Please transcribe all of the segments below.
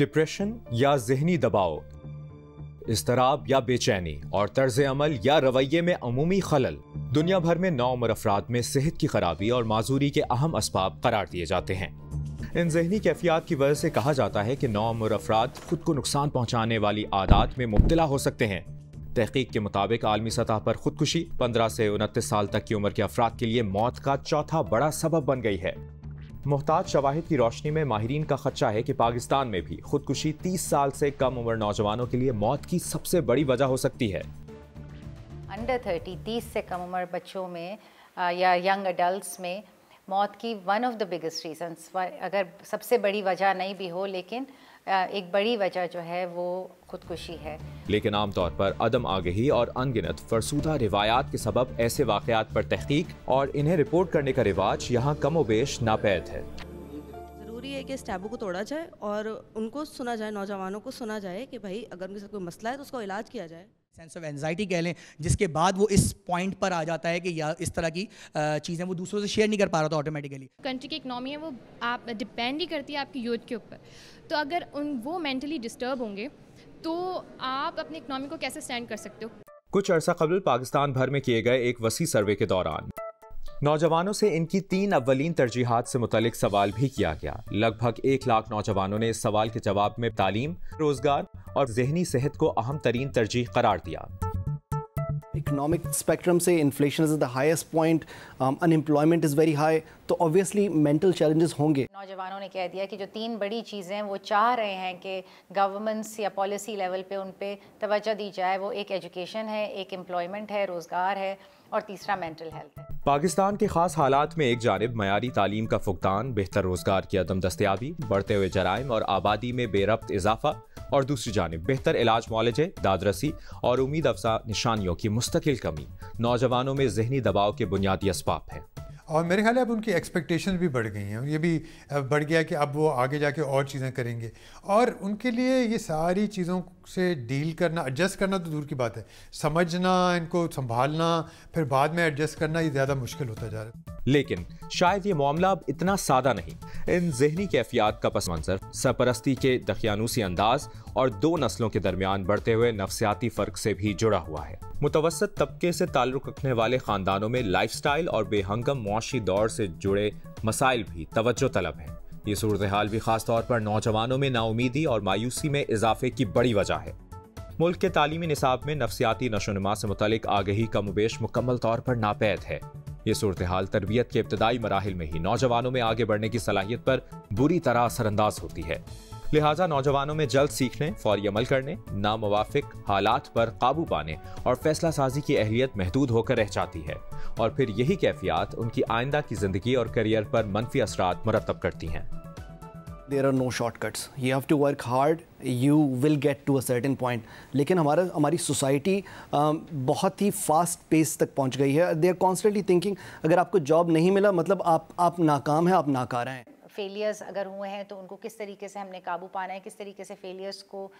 Depression या जहनी दबाव, इस्तराब या बेचैनी और तर्ज अमल या रवैये में अमूमी खलल दुनिया भर में नौउम्र अफराद में सेहत की खराबी और माजूरी के अहम असबाब करार दिए जाते हैं। इन जहनी कैफियत की वजह से कहा जाता है कि नौउम्र अफराद खुद को नुकसान पहुंचाने वाली आदत में मुब्तला हो सकते हैं। तहकीक के मुताबिक आलमी सतह पर खुदकुशी 15 से 29 साल तक की उम्र के अफराद के लिए मौत का चौथा बड़ा सबब बन गई है। मुहताज शवाहिद की रोशनी में माहिरीन का खदशा है कि पाकिस्तान में भी खुदकुशी 30 साल से कम उम्र नौजवानों के लिए मौत की सबसे बड़ी वजह हो सकती है। अंडर 30 से कम उम्र बच्चों में या यंग अडल्ट्स में मौत की one of the biggest reasons, अगर सबसे बड़ी वजह नहीं भी हो, लेकिन एक बड़ी वजह जो है वो खुदकुशी है। लेकिन आमतौर पर अदम आगही और अनगिनत फरसूदा रिवायात के सबब ऐसे वाक़यात पर तहकीक और इन्हें रिपोर्ट करने का रिवाज यहाँ कमोबेश नापैद है। ज़रूरी है कि इस टैबू को तोड़ा जाए और उनको सुना जाए, नौजवानों को सुना जाए कि भाई अगर उनके साथ कोई मसला है तो उसका इलाज किया जाए। सेंस ऑफ एंजाइटी कह लें, जिसके बाद वो इस पॉइंट पर आ जाता है कि या इस तरह की चीज़ें वो दूसरों से शेयर नहीं कर पा रहा था ऑटोमेटिकली। कंट्री की इकनॉमी है वो आप डिपेंड ही करती है आपकी यूथ के ऊपर, तो अगर वो मेंटली डिस्टर्ब होंगे तो आप अपनी इकनॉमी को कैसे स्टैंड कर सकते हो। कुछ अरसा कबल पाकिस्तान भर में किए गए एक वसी सर्वे के दौरान नौजवानों से इनकी 3 अव्वलीन तरजीहात से मुतालिक सवाल भी किया गया। लगभग 1 लाख नौजवानों ने इस सवाल के जवाब में तालीम, रोजगार और जहनी सेहत को अहम तरीन तरजीह करार दिया। इकोनॉमिक स्पेक्ट्रम से inflation is the highest point, unemployment is very high, तो ऑब्वियसली मेंटल चैलेंजेस होंगे। नौजवानों ने कह दिया कि जो 3 बड़ी चीज़ें हैं वो चाह रहे हैं कि गवर्नमेंट्स या पॉलिसी लेवल पे उन पे तवज्जो दी जाए। वो एक एजुकेशन है, एक एम्प्लॉयमेंट है, रोज़गार है और तीसरा मेंटल हेल्थ है। पाकिस्तान के खास हालात में एक जानिब मयारी तालीम का फुकदान, बेहतर रोजगार की अदम दस्तयाबी, बढ़ते हुए जराइम और आबादी में बेरब्त इजाफा, और दूसरी जानिब बेहतर इलाज मुआलजे, दादरसी और उम्मीद अफजा निशानियों की मुस्तकिल कमी नौजवानों में जहनी दबाव के बुनियादी असबाब हैं। और मेरे ख्याल है अब उनकी एक्सपेक्टेशन भी बढ़ गई हैं, ये भी बढ़ गया कि अब वो आगे जाके और चीज़ें करेंगे, और उनके लिए ये सारी चीज़ों से डील करना, एडजस्ट करना तो दूर की बात है, समझना, इनको संभालना, फिर बाद में एडजस्ट करना, ये ज़्यादा मुश्किल होता जा रहा है। लेकिन शायद ये मामला अब इतना सादा नहीं। इन जहनी कैफियत का पस मंजर सरपरस्ती के दखियानूसी अंदाज और 2 नस्लों के दरमियान बढ़ते हुए नफ्सियाती फ़र्क से भी जुड़ा हुआ है। मुतवस्सित तबके से ताल्लुक़ रखने वाले ख़ानदानों में लाइफस्टाइल और बेहंगम मुआशी दौर से जुड़े मसाइल भी तवज्जो तलब हैं। ये सूरत हाल भी ख़ास तौर पर नौजवानों में नाउमीदी और मायूसी में इजाफे की बड़ी वजह है। मुल्क के तालीमी निसाब में नफ्सियाती नशोनुमा से मुतालिक आगही कमोबेश मुकम्मल तौर पर नापैद है। ये सूरत हाल तरबियत के इब्तदाई मराहिल में ही नौजवानों में आगे बढ़ने की सलाहियत पर बुरी तरह असरअंदाज होती है। लिहाजा नौजवानों में जल्द सीखने, फौरी अमल करने, नामुवाफिक हालात पर काबू पाने और फैसला साजी की अहलियत महदूद होकर रह जाती है, और फिर यही कैफियत उनकी आइंदा की जिंदगी और करियर पर मनफी असरात मुरतब करती हैं। There are no shortcuts. You have to work hard. You will get to a certain point. लेकिन हमारी सोसाइटी बहुत ही फास्ट पेस तक पहुंच गई है। They are constantly thinking अगर आपको जॉब नहीं मिला मतलब आप नाकाम हैं, आप नाकारा हैं। फेलियर्स अगर हुए हैं तो उनको किस तरीके से हमने काबू पाना है, किस तरीके से फेलियर्स को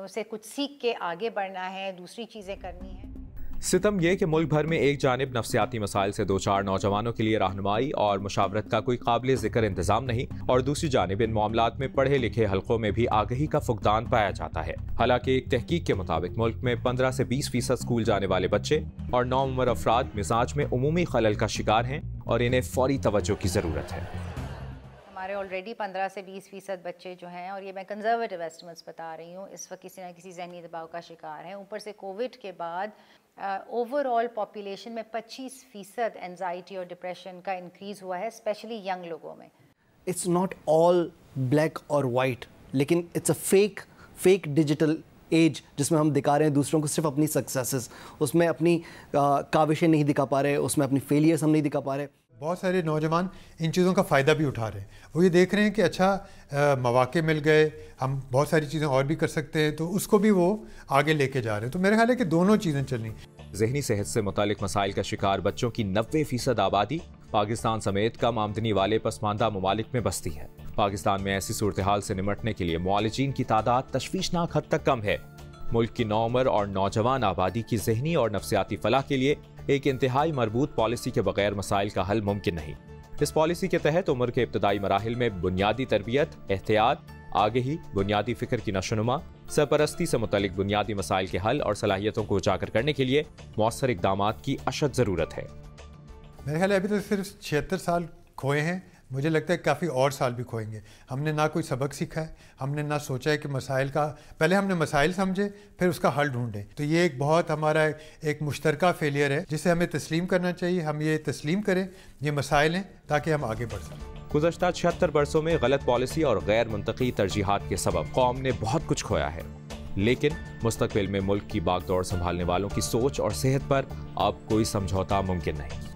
से कुछ सीख के आगे बढ़ना है, दूसरी चीज़ें करनी है। सितम यह कि मुल्क भर में एक जानिब नफ्सियाती मसाइल से 2-4 नौजवानों के लिए रहनुमाई और मुशावरत का कोई काबिल जिक्र इंतजाम नहीं, और दूसरी जानिब इन मामलात में पढ़े लिखे हल्कों में भी आगही का फुकदान पाया जाता है। हालांकि एक तहकीक के मुताबिक मुल्क में 15 से 20% स्कूल जाने वाले बच्चे और नौउम्र अफराद मिजाज में उमूमी खलल का शिकार हैं और इन्हें फौरी तवज्जो की ज़रूरत है। हमारे ऑलरेडी 15 से 20% बच्चे जो हैं, और ये मैं कंजर्वेटिव एस्टिमेट्स बता रही हूँ, इस वक्त किसी न किसी जहनी दबाव का शिकार हैं। ऊपर से कोविड के बाद ओवरऑल पॉपुलेशन में 25% एंजाइटी और डिप्रेशन का इंक्रीज़ हुआ है, स्पेशली यंग लोगों में। इट्स नॉट ऑल ब्लैक और वाइट, लेकिन it's a fake digital age जिसमें हम दिखा रहे हैं दूसरों को सिर्फ अपनी सक्सेसेस, उसमें अपनी काविशें नहीं दिखा पा रहे, उसमें अपनी फेलियर्स हम नहीं दिखा पा रहे। बहुत सारे नौजवान इन चीज़ों का फ़ायदा भी उठा रहे हैं। वो ये देख रहे हैं कि अच्छा मौके मिल गए, हम बहुत सारी चीज़ें और भी कर सकते हैं, तो उसको भी वो आगे लेके जा रहे हैं। तो मेरे ख्याल है कि दोनों चीज़ें चलनी। जहनी सेहत से मुतालिक मसाइल का शिकार बच्चों की 90% आबादी पाकिस्तान समेत कम आमदनी वाले पसमानदा ममालिक में बसती है। पाकिस्तान में ऐसी सूरत हाल से निमटने के लिए मुआलिजीन की तादाद तशवीशनाक हद तक कम है। मुल्क की नौउम्र और नौजवान आबादी की जहनी और नफ्सियाती फलाह के लिए एक इंतहाई मरबूत पॉलिसी के बगैर मसाइल का हल मुमकिन नहीं। इस पॉलिसी के तहत उम्र के इब्तदाई मराहिल में बुनियादी तरबियत, एहतियात, आगे ही बुनियादी फिक्र की नशोनुमा, सरपरस्ती से मुतालिक बुनियादी मसाइल के हल और सलाहियतों को उजागर करने के लिए मौसर इक़दामात की अशद ज़रूरत है। मेरे ख्याल है अभी तो सिर्फ 76 साल खोए हैं, मुझे लगता है काफ़ी और साल भी खोएंगे। हमने ना कोई सबक सीखा है, हमने ना सोचा है कि मसाइल का, पहले हमने मसाइल समझे फिर उसका हल ढूंढें। तो ये एक बहुत हमारा एक मुश्तरका फेलियर है जिसे हमें तस्लीम करना चाहिए। हम ये तस्लीम करें ये मसाइल हैं ताकि हम आगे बढ़ सकें। गुज़श्ता 76 बरसों में गलत पॉलिसी और गैर मुंतकी तरजीहात के सबब कौम ने बहुत कुछ खोया है, लेकिन मुस्तकबिल में मुल्क की बागडोर संभालने वालों की सोच और सेहत पर अब कोई समझौता मुमकिन नहीं।